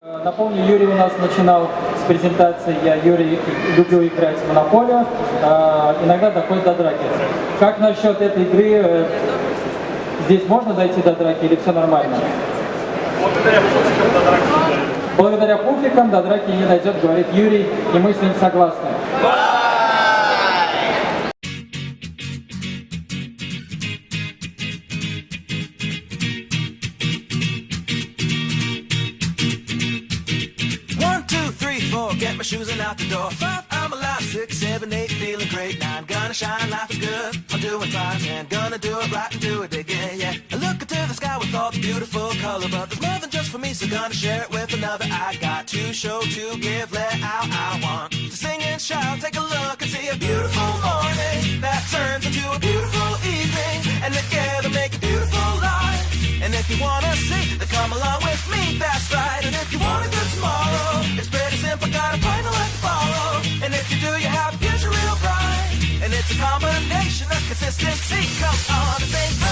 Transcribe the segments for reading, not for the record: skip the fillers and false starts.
Напомню, Юрий у нас начинал с презентации. Я, Юрий, люблю играть в монополию. Иногда доходит до драки. Как насчет этой игры? Здесь можно дойти до драки или все нормально? Благодаря пуфикам до драки не дойдет. Благодаря пуфикам до драки не дойдет, говорит Юрий, и мы с ним согласны. Get my shoes and out the door. 5, I'm alive. 6, 7, 8, feeling great. 9, gonna shine, life is good. I'm doing fine, 10, gonna do it right and do it again, yeah. I look into the sky with all the beautiful color, but there's more than just for me, so gonna share it with another. I got to show, to give, let out. I want to sing and shout. Take a look and see a beautiful morning that turns into a beautiful evening, and together make a beautiful life. And if you wanna see, then come along with me, that's right. And if you want a good tomorrow, it's pretty simple, gotta find a lot to borrow. And if you do, you have a future real bright. And it's a combination of consistency. Come on and say, oh,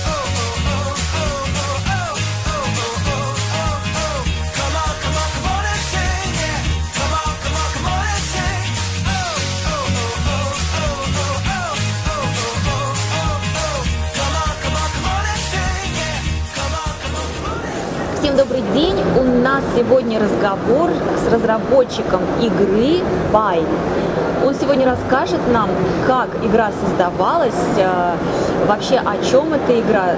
oh, oh, oh, oh, oh, oh, oh, oh, oh, oh, oh. Come on, come on, come on and sing, yeah. Come on, come on, come on and sing. Oh, oh, oh, oh, oh, oh, oh, oh, oh, oh, oh, oh. Come on, come on, come on and sing, yeah. Come on, come on, come on and sing. Всем добрый день! У нас сегодня разговор с разработчиком игры Buy. Он сегодня расскажет нам, как игра создавалась, вообще о чем эта игра,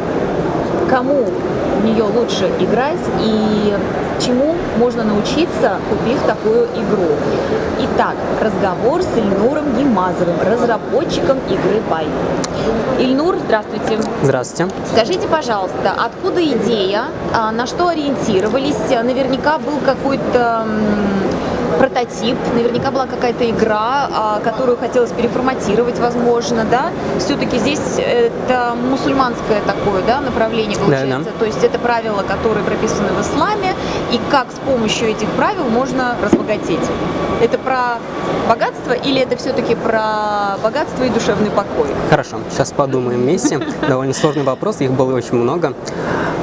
кому в нее лучше играть и чему можно научиться, купив такую игру. Итак, разговор с Ильнуром Гимазовым, разработчиком игры Buy. Ильнур, здравствуйте. Здравствуйте. Скажите, пожалуйста, откуда идея, на что ориентировались? Наверняка был какой-то прототип, наверняка была какая-то игра, которую хотелось переформатировать, возможно, да? Все-таки здесь это мусульманское такое, да, направление получается, Да. То есть это правила, которые прописаны в исламе, и как с помощью этих правил можно разбогатеть. Это про богатство или это все-таки про богатство и душевный покой? Хорошо, сейчас подумаем вместе. Довольно сложный вопрос, их было очень много.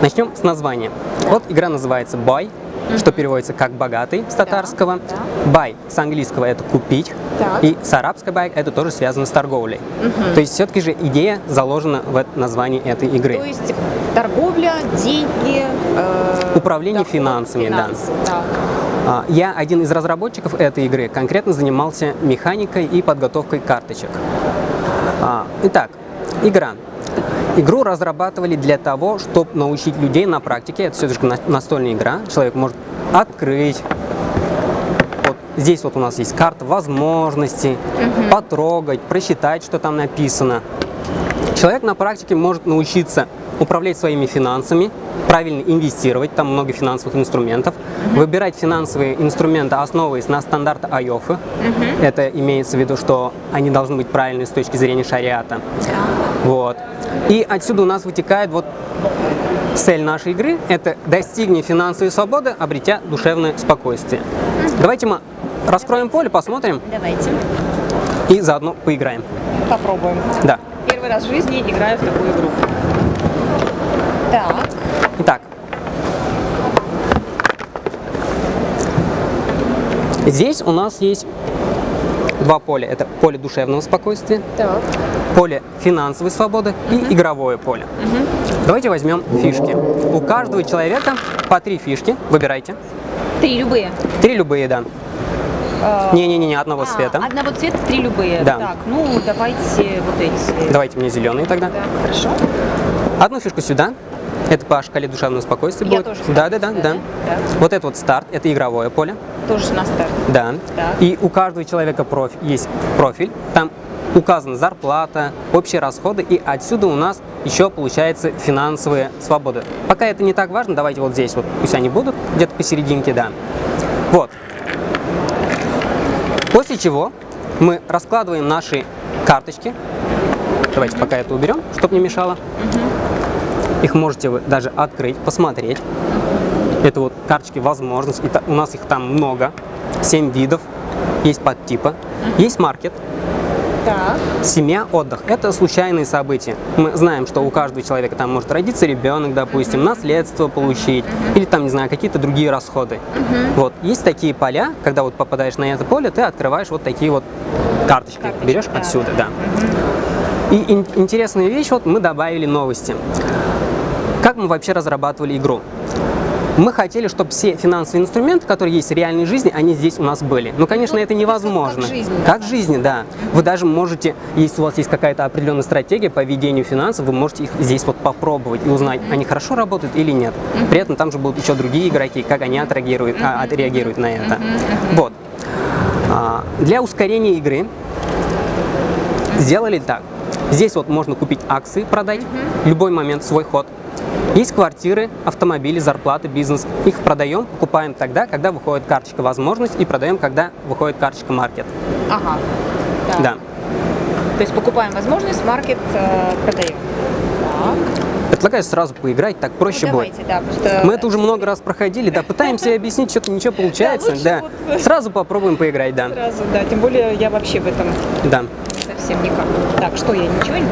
Начнем с названия. Вот игра называется Buy, что переводится как «богатый» с татарского. Buy с английского – это «купить». Так. И с арабской buy это тоже связано с торговлей. То есть все-таки же идея заложена в названии этой игры. То есть торговля, деньги, Управление доход, финансами, финансы. да. Так. Я один из разработчиков этой игры, конкретно занимался механикой и подготовкой карточек. Итак, игра. Игру разрабатывали для того, чтобы научить людей на практике. Это все-таки настольная игра. Человек может открыть. Вот здесь вот у нас есть карта возможностей, потрогать, прочитать, что там написано. Человек на практике может научиться управлять своими финансами, правильно инвестировать, там много финансовых инструментов, выбирать финансовые инструменты, основываясь на стандартах АЙОФы. Это имеется в виду, что они должны быть правильны с точки зрения шариата. Вот. И отсюда у нас вытекает вот цель нашей игры – это достигнуть финансовой свободы, обретя душевное спокойствие. Давайте мы раскроем поле, посмотрим. Давайте. И заодно поиграем. Попробуем. Да. Первый раз в жизни играю в такую игру. Так. Итак, здесь у нас есть два поля. Это поле душевного спокойствия, Так. поле финансовой свободы и игровое поле. Давайте возьмем фишки. У каждого человека по 3 фишки. Выбирайте. 3 любые. 3 любые, да. Не-не-не, одного цвета. Одного цвета 3 любые. Да. Так, ну давайте вот эти. Давайте мне зеленые тогда. Да, хорошо. Одну фишку сюда. Это по шкале душевного спокойствия Я будет. тоже Да. ставлю сюда, да? Вот это вот старт, это игровое поле. Тоже на старт. Да. Так. И у каждого человека есть профиль. Там указана зарплата, общие расходы. И отсюда у нас еще получается финансовые свободы. Пока это не так важно, давайте вот здесь вот, пусть они будут где-то посерединке, да. Вот. После чего мы раскладываем наши карточки. Давайте пока это уберем, чтобы не мешало. Их можете вы даже открыть, посмотреть. Это вот карточки возможностей. У нас их там много. 7 видов. Есть подтипа. Есть маркет. Так. Семья, отдых – это случайные события. Мы знаем, что у каждого человека там может родиться ребенок, допустим, наследство получить, или там, не знаю, какие-то другие расходы. Вот. Есть такие поля, когда вот попадаешь на это поле, ты открываешь вот такие вот карточки, берешь да. отсюда, да. И интересная вещь, вот мы добавили новости. Как мы вообще разрабатывали игру? Мы хотели, чтобы все финансовые инструменты, которые есть в реальной жизни, они здесь у нас были. Ну, конечно, это невозможно. как жизнь, Как в жизни, да. Вы даже можете, если у вас есть какая-то определенная стратегия по ведению финансов, вы можете их здесь вот попробовать и узнать, они хорошо работают или нет. При этом там же будут еще другие игроки, как они отреагируют на это. Вот. Для ускорения игры сделали так. Здесь вот можно купить акции, продать, в любой момент свой ход. Есть квартиры, автомобили, зарплаты, бизнес. Их продаем, покупаем тогда, когда выходит карточка возможность, и продаем, когда выходит карточка маркет. Ага. Так. Да. То есть покупаем возможность, маркет продаем. Так. Предлагаю сразу поиграть, так проще Ну, будет. давайте, да, просто... Мы это уже много раз проходили, да, пытаемся объяснить, что-то ничего получается, лучше да. вот- Сразу попробуем поиграть, да. Сразу, да, тем более я вообще в этом Да. совсем никак. Так, что, я ничего не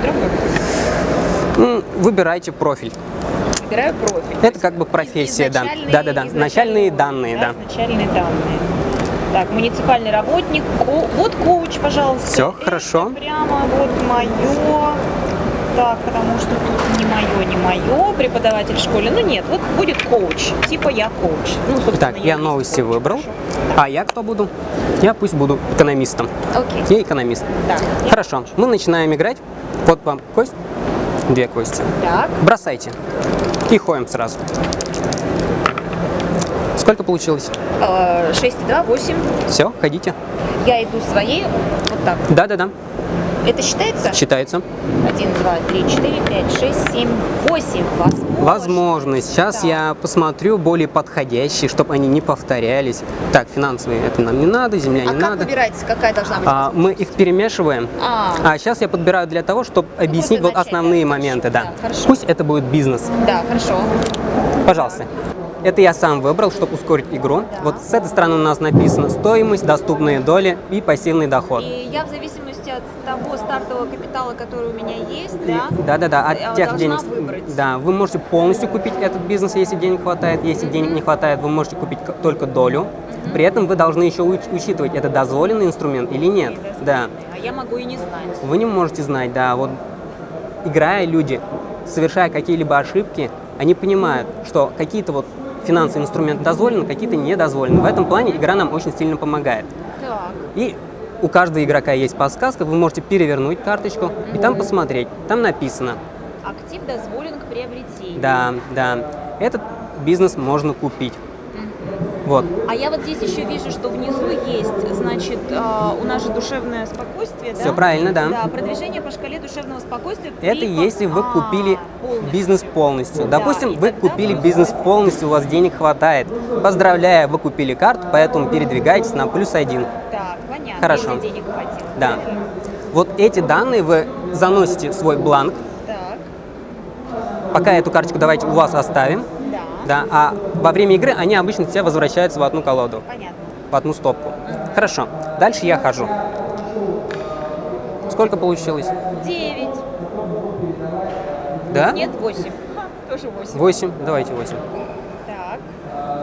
трогаю? Выбирайте профиль. Выбираю профиль. Это как бы профессия, да. Да-да-да. Начальные данные, да. Начальные данные. Так, муниципальный работник, вот коуч, пожалуйста. Всё, Это хорошо. прямо вот мое. Так, потому что тут не мое, преподаватель в школе. Ну нет, вот будет коуч, типа я коуч. Ну, собственно, Так, я новости коуч, выбрал. хорошо. А я кто буду? Я пусть буду экономистом. Окей. Я экономист. Да. Хорошо, мы начинаем играть. Вот вам кость, 2 кости. Так, Бросайте. И ходим сразу. Сколько получилось? 6, 2, 8. Все, ходите. Я иду своей, вот так. Да-да-да, Это считается? считается. 1, 2, 3, 4, 5, 6, 7, 8. Возможно. Сейчас Да. я посмотрю более подходящие, чтобы они не повторялись. Так, финансовые это нам не надо, земля не А как надо. выбирается, какая должна быть? Мы их перемешиваем. А. А сейчас я подбираю для того, чтобы объяснить вот начать, основные да, моменты. хорошо, Да. да, хорошо. Пусть это будет бизнес. Да, хорошо. Пожалуйста. Это я сам выбрал, чтобы ускорить игру. Вот с этой стороны у нас написано стоимость, доступные доли и пассивный доход. И я в зависимости от того стартового капитала, который у меня есть, Да-да-да, я от тех должна денег. выбрать. Да, вы можете полностью купить этот бизнес, если денег хватает. Если денег не хватает, вы можете купить только долю. При этом вы должны еще учитывать, это дозволенный инструмент или нет. Да. А я могу и не знать. Вы не можете знать, да. Вот играя, люди, совершая какие-либо ошибки, они понимают, что какие-то вот финансовые инструменты дозволены, какие-то не дозволены. В этом плане игра нам очень сильно помогает. Так. И у каждого игрока есть подсказка, вы можете перевернуть карточку и там посмотреть. Там написано, Актив дозволен к приобретению. да, этот бизнес можно купить. Вот. А я вот здесь еще вижу, что внизу есть, значит, у нас же душевное спокойствие, да? Все правильно, да. Да, продвижение по шкале душевного спокойствия. Это если вы купили полностью. бизнес полностью. Да, Допустим, и вы тогда купили вы- бизнес полностью, у вас денег хватает. Поздравляю, вы купили карту, поэтому передвигаетесь на +1. Так, понятно. Хорошо. Если денег хватило. Да. Вот эти данные вы заносите в свой бланк. Так, Пока эту карточку давайте у вас оставим. да. Да, а во время игры они обычно все возвращаются в одну колоду, Понятно. в одну стопку. Хорошо, дальше я хожу. Сколько получилось? 9. Да? Нет, 8. Тоже 8. 8, давайте 8. Так.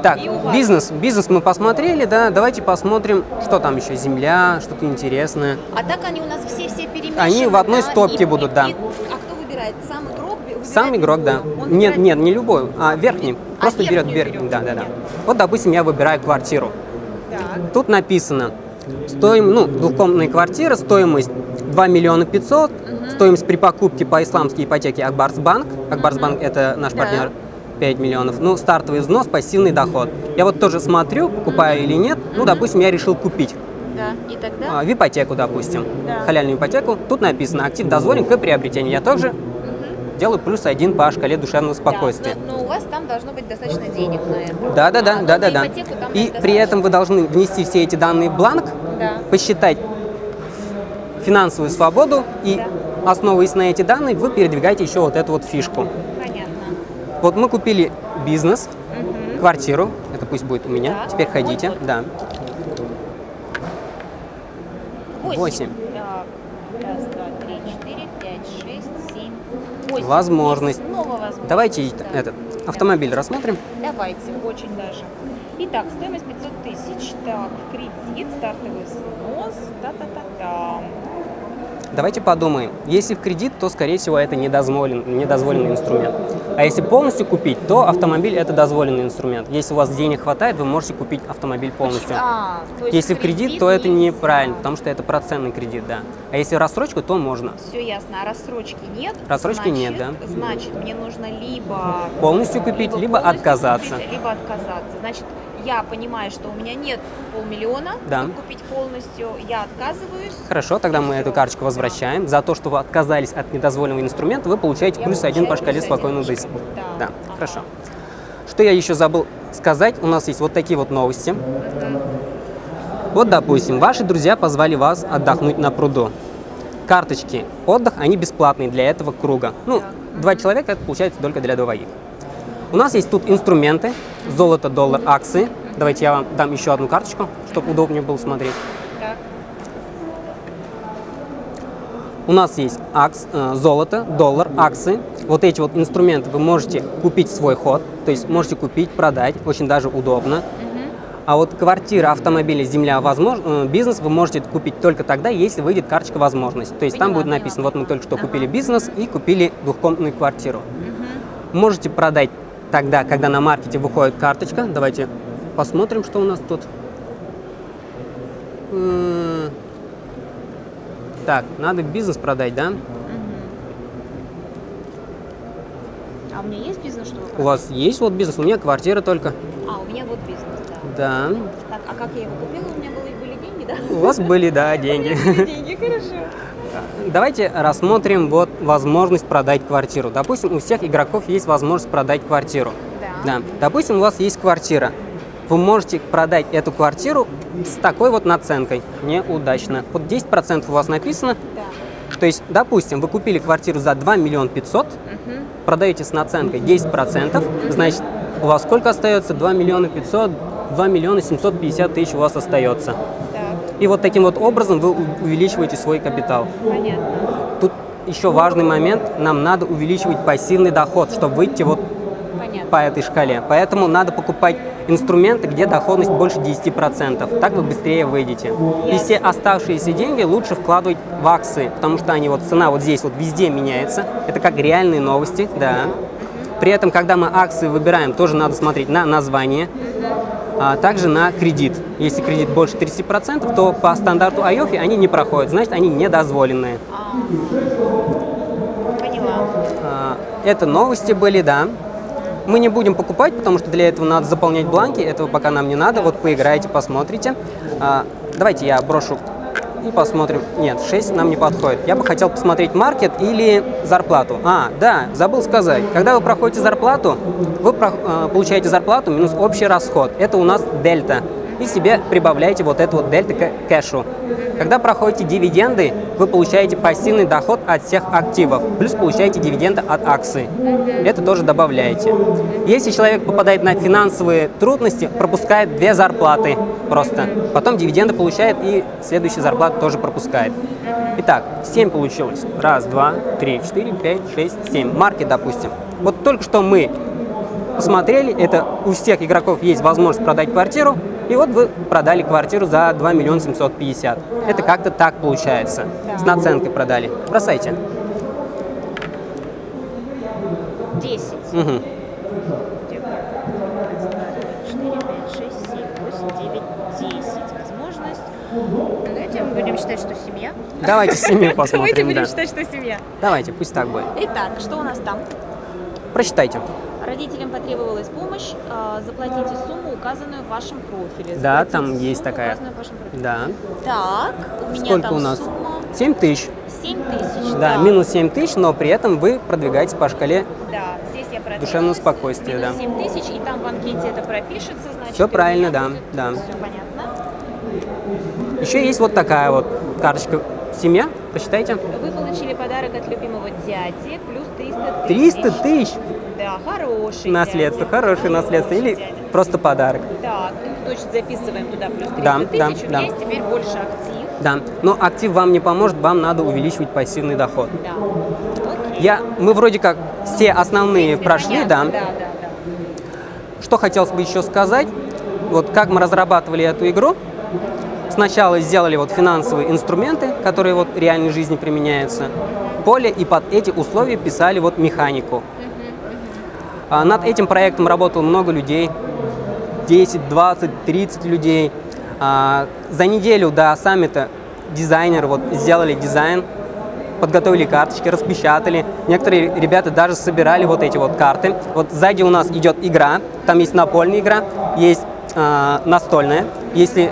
Так, И у вас? бизнес мы посмотрели, да, давайте посмотрим, что там еще, земля, что-то интересное. А так они у нас все перемешаны. Они в одной да? стопке будут, да. А кто выбирает? Сам игрок выбирает? Сам игрок, да. Он Нет, выбирает- не любой, а верхний. Просто берет, верхнюю берет. да. Вот, допустим, я выбираю квартиру. Так. Тут написано, двухкомнатная квартира, стоимость 2 миллиона 500, стоимость при покупке по исламской ипотеке Акбарсбанк. Акбарсбанк это наш Да. партнер, 5 миллионов. Ну, стартовый взнос, пассивный доход. Я вот тоже смотрю, покупаю или нет. Ну, допустим, я решил купить Да. И тогда? в ипотеку, допустим, Да. халяльную ипотеку. Тут написано, актив дозволен к приобретению. Я также делаю +1 по шкале душевного спокойствия. Да, но у вас там должно быть достаточно денег на это. Да. На ипотеку там И достаточно. при этом вы должны внести все эти данные в бланк, Да. посчитать финансовую свободу, и Да. основываясь на эти данные, вы передвигаете еще вот эту вот фишку. Понятно. Вот мы купили бизнес, квартиру, это пусть будет у меня, Так. теперь ходите, Вот. да. 8. Так. возможность. Есть снова возможность. Давайте да. этот автомобиль рассмотрим. Давайте, очень даже. Итак, стоимость 500 тысяч. Так, в кредит, стартовый взнос. Та-та-та-та. Давайте подумаем. Если в кредит, то, скорее всего, это недозволенный инструмент. А если полностью купить, то автомобиль – это дозволенный инструмент. Если у вас денег хватает, вы можете купить автомобиль полностью. То есть Если в кредит, то это нельзя. неправильно, потому что это процентный кредит, да. А если в рассрочку, то можно. Все ясно, а рассрочки нет? Рассрочки нет, да. Значит, мне нужно либо Полностью купить, либо полностью отказаться. купить, либо отказаться. Значит, я понимаю, что у меня нет 500 000, Да. чтобы купить полностью, я отказываюсь. Хорошо, тогда мы Всё. эту карточку возвращаем. За то, что вы отказались от недозволенного инструмента, вы получаете Я +1 по получаю шкале +1. спокойного действия. Да. Да, Ага. хорошо. Что я еще забыл сказать, у нас есть вот такие вот новости. Вот, допустим, ваши друзья позвали вас отдохнуть на пруду. Карточки отдых, они бесплатные для этого круга. Ну, 2 человека, это получается только для 2. У нас есть тут инструменты, золото, доллар, акции. Давайте я вам дам еще одну карточку, чтобы удобнее было смотреть. Так. У нас есть золото, доллар, акции. Вот эти вот инструменты вы можете купить в свой ход, то есть можете купить, продать, очень даже удобно. А вот квартира, автомобили, земля, бизнес вы можете купить только тогда, если выйдет карточка возможности. То есть там будет написано, вот мы только что купили бизнес и купили двухкомнатную квартиру. Можете продать тогда, когда на маркете выходит карточка. Давайте посмотрим, что у нас тут. Так, надо бизнес продать, да? А у меня есть бизнес, что вы У вас есть вот бизнес, у меня квартира только. у меня вот бизнес, да. Да. Так, а как я его купила? У меня были деньги, да? У вас были, да, деньги. Деньги, хорошо. Давайте рассмотрим вот возможность продать квартиру. Допустим, у всех игроков есть возможность продать квартиру. Да. Да. Допустим, у вас есть квартира. Вы можете продать эту квартиру с такой вот наценкой. Неудачно. Вот 10% у вас написано. Да. То есть, допустим, вы купили квартиру за 2 500 000, продаете с наценкой 10%, значит, у вас сколько остается? 2 500 000, 2 750 000 у вас остается. Так, И вот таким вот образом вы увеличиваете свой капитал. понятно. Тут еще важный момент, нам надо увеличивать пассивный доход, чтобы выйти вот Понятно. по этой шкале. Поэтому надо покупать инструменты, где доходность больше 10%. Так вы быстрее выйдете. И все оставшиеся деньги лучше вкладывать в акции, потому что они вот цена вот здесь вот везде меняется. Это как реальные новости, да. При этом, когда мы акции выбираем, тоже надо смотреть на название, а также на кредит. Если кредит больше 30%, то по стандарту IOFI они не проходят, значит, они недозволенные. Поняла. Это новости были, да. Мы не будем покупать, потому что для этого надо заполнять бланки. Этого пока нам не надо. Вот поиграете, посмотрите. Давайте я брошу и посмотрим. Нет, 6 нам не подходит. Я бы хотел посмотреть маркет или зарплату. Да, забыл сказать. Когда вы проходите зарплату, вы получаете зарплату минус общий расход. Это у нас дельта. И себе прибавляете вот эту вот дельта к кэшу. Когда проходите дивиденды, вы получаете пассивный доход от всех активов, плюс получаете дивиденды от акций. Это тоже добавляете. Если человек попадает на финансовые трудности, пропускает 2 зарплаты просто. Потом дивиденды получает и следующую зарплату тоже пропускает. Итак, 7 получилось. 1, 2, 3, 4, 5, 6, 7. Маркет, допустим. Вот только что мы посмотрели, это у всех игроков есть возможность продать квартиру, и вот вы продали квартиру за 2 750 000. Это как-то так получается. С наценкой продали. Бросайте. 10. Угу. 4, 5, 6, 7, 8, 9, 10. Возможность. Давайте мы будем считать, что семья. Давайте семью Давайте посмотрим. будем Да. считать, что семья. Давайте, пусть так будет. Итак, что у нас там? Прочитайте. Родителям потребовалась помощь. Заплатите сумму, указанную в вашем профиле. Да, Заплатите там сумму, есть такая. указанную в вашем профиле. Да. Так, у меня Сколько там у нас? сумма 7 тысяч. 7 тысяч. Да, минус 7 тысяч, но при этом вы продвигаетесь по шкале. Да, здесь я продвинулась. Душевного спокойствия, минус да. 7 тысяч, и там в анкете это пропишется, значит. Всё правильно, да, будет да. Все понятно. Еще есть вот такая вот карточка «Семья». Посчитайте. Вы получили подарок от любимого дяди, плюс 300 тысяч. 300 тысяч. Да, хороший Наследство, дядя. хорошее наследство. Или дядя. просто подарок. Так, точно записываем туда плюс 300 Да, тысяч. да, У меня да. есть теперь больше актив. Да, но актив вам не поможет, вам надо увеличивать пассивный доход. Да. Окей. Мы вроде как все основные прошли, Понятно, да. да. Что хотелось бы еще сказать, вот как мы разрабатывали эту игру. Сначала сделали вот финансовые инструменты, которые вот в реальной жизни применяются, поле, и под эти условия писали вот механику. Над этим проектом работало много людей, 10, 20, 30 людей. За неделю до саммита дизайнеры вот сделали дизайн, подготовили карточки, распечатали. Некоторые ребята даже собирали вот эти вот карты. Вот сзади у нас идет игра, там есть напольная игра, есть настольная. Если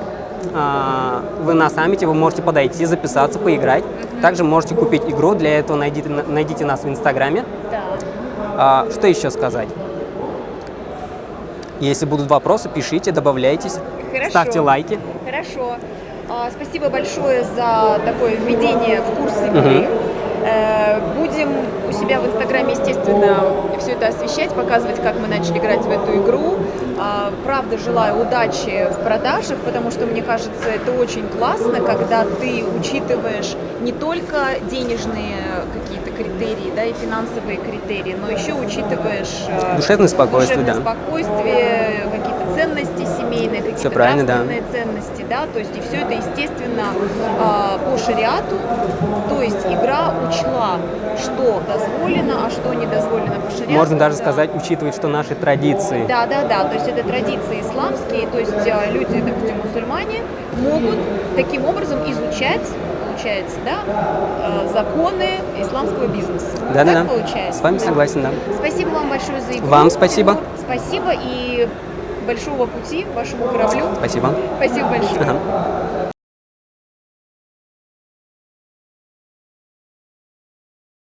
вы на саммите, вы можете подойти, записаться, поиграть. Также можете купить игру, для этого найдите нас в Инстаграме. Да. Что еще сказать? Если будут вопросы, пишите, добавляйтесь, Хорошо. ставьте лайки. Хорошо. Спасибо большое за такое введение в курс игры. Будем у себя в Инстаграме, естественно, все это освещать, показывать, как мы начали играть в эту игру. Правда, желаю удачи в продажах, потому что, мне кажется, это очень классно, когда ты учитываешь не только денежные какие-то критерии, да, и финансовые критерии, но еще учитываешь Душевное спокойствие, да. спокойствие, какие-то ценности семейные, какие-то Всё правильно, да. нравственные ценности, да, то есть и все это, естественно, по шариату, то есть игра учла, что дозволено, а что не дозволено по шариату. Можно даже да. сказать, учитывать, что наши традиции. Да, то есть это традиции исламские, то есть люди, допустим, мусульмане могут таким образом изучать, получается, да, законы исламского бизнеса. Да. Так получается? С вами Да. согласен, да. Спасибо вам большое за игру. Вам спасибо. Тимур. Спасибо и большого пути вашему кораблю. Спасибо. Спасибо большое. Ага.